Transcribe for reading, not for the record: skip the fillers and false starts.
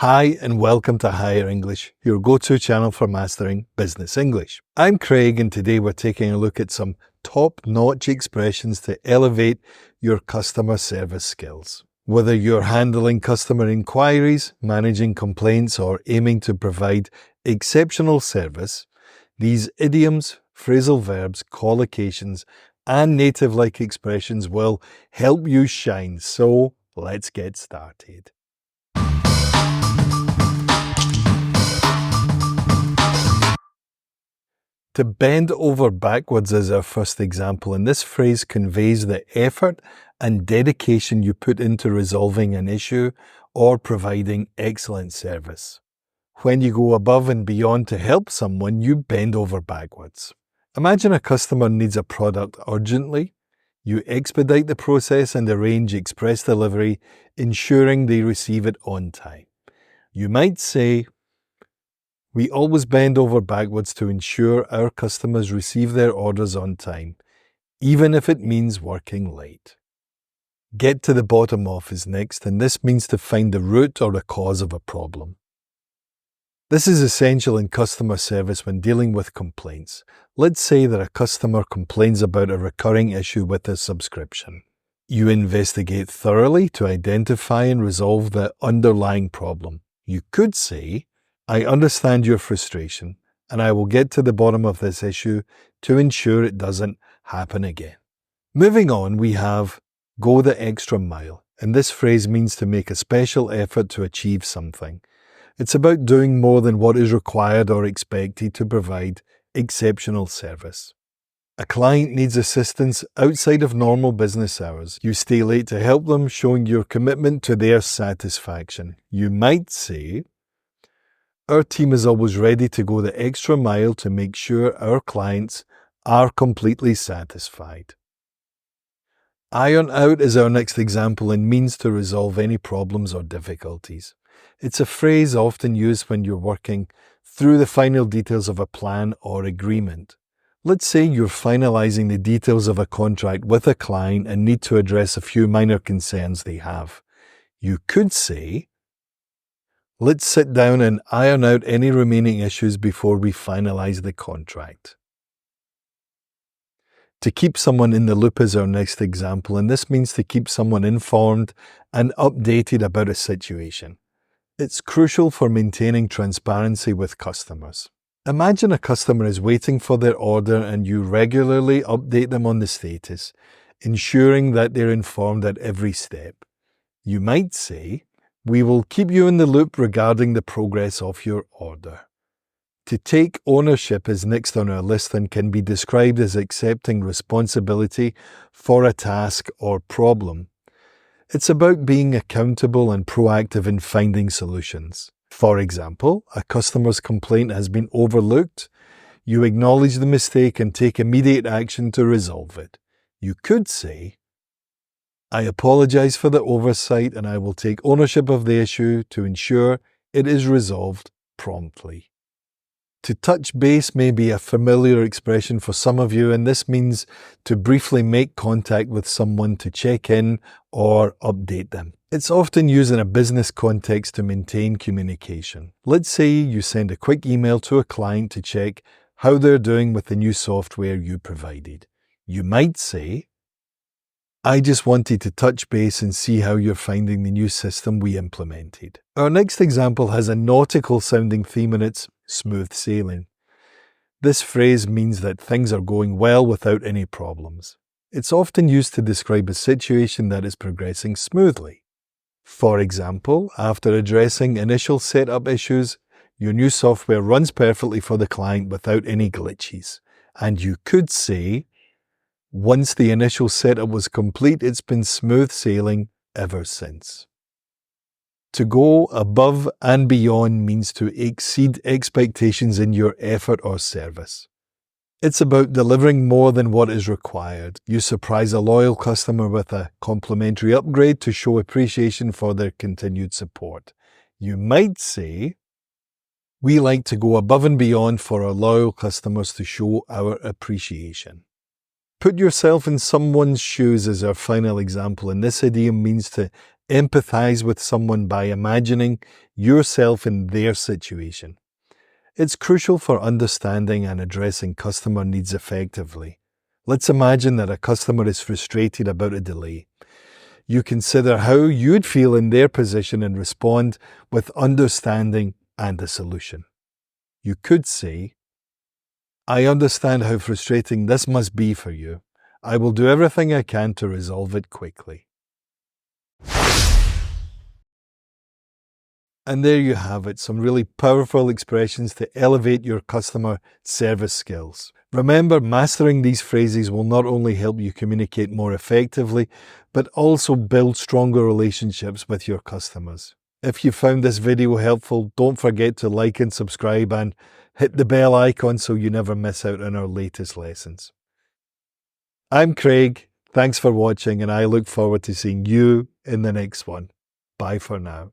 Hi and welcome to Higher English, your go-to channel for mastering business English. I'm Craig and today we're taking a look at some top-notch expressions to elevate your customer service skills. Whether you're handling customer inquiries, managing complaints, or aiming to provide exceptional service, these idioms, phrasal verbs, collocations, and native-like expressions will help you shine. So let's get started. To bend over backwards is our first example, and this phrase conveys the effort and dedication you put into resolving an issue or providing excellent service. When you go above and beyond to help someone, you bend over backwards. Imagine a customer needs a product urgently. You expedite the process and arrange express delivery, ensuring they receive it on time. You might say, "We always bend over backwards to ensure our customers receive their orders on time, even if it means working late." Get to the bottom of is next, and this means to find the root or the cause of a problem. This is essential in customer service when dealing with complaints. Let's say that a customer complains about a recurring issue with a subscription. You investigate thoroughly to identify and resolve the underlying problem. You could say, "I understand your frustration, and I will get to the bottom of this issue to ensure it doesn't happen again." Moving on, we have go the extra mile, and this phrase means to make a special effort to achieve something. It's about doing more than what is required or expected to provide exceptional service. A client needs assistance outside of normal business hours. You stay late to help them, showing your commitment to their satisfaction. You might say, "Our team is always ready to go the extra mile to make sure our clients are completely satisfied." Iron out is our next example and means to resolve any problems or difficulties. It's a phrase often used when you're working through the final details of a plan or agreement. Let's say you're finalizing the details of a contract with a client and need to address a few minor concerns they have. You could say, "Let's sit down and iron out any remaining issues before we finalize the contract." To keep someone in the loop is our next example, and this means to keep someone informed and updated about a situation. It's crucial for maintaining transparency with customers. Imagine a customer is waiting for their order and you regularly update them on the status, ensuring that they're informed at every step. You might say, "We will keep you in the loop regarding the progress of your order." To take ownership is next on our list and can be described as accepting responsibility for a task or problem. It's about being accountable and proactive in finding solutions. For example, a customer's complaint has been overlooked. You acknowledge the mistake and take immediate action to resolve it. You could say, "I apologize for the oversight and I will take ownership of the issue to ensure it is resolved promptly." To touch base may be a familiar expression for some of you, and this means to briefly make contact with someone to check in or update them. It's often used in a business context to maintain communication. Let's say you send a quick email to a client to check how they're doing with the new software you provided. You might say, "I just wanted to touch base and see how you're finding the new system we implemented." Our next example has a nautical sounding theme and it's smooth sailing. This phrase means that things are going well without any problems. It's often used to describe a situation that is progressing smoothly. For example, after addressing initial setup issues, your new software runs perfectly for the client without any glitches. And you could say, "Once the initial setup was complete, it's been smooth sailing ever since." To go above and beyond means to exceed expectations in your effort or service. It's about delivering more than what is required. You surprise a loyal customer with a complimentary upgrade to show appreciation for their continued support. You might say, "We like to go above and beyond for our loyal customers to show our appreciation." Put yourself in someone's shoes is our final example, and this idiom means to Empathize with someone by imagining yourself in their situation. It's crucial for understanding and addressing customer needs effectively. Let's imagine that a customer is frustrated about a delay. You consider how you'd feel in their position and respond with understanding and a solution. You could say, "I understand how frustrating this must be for you. I will do everything I can to resolve it quickly." And there you have it, some really powerful expressions to elevate your customer service skills. Remember, mastering these phrases will not only help you communicate more effectively, but also build stronger relationships with your customers. If you found this video helpful, don't forget to like and subscribe and hit the bell icon so you never miss out on our latest lessons. I'm Craig, thanks for watching, and I look forward to seeing you in the next one. Bye for now.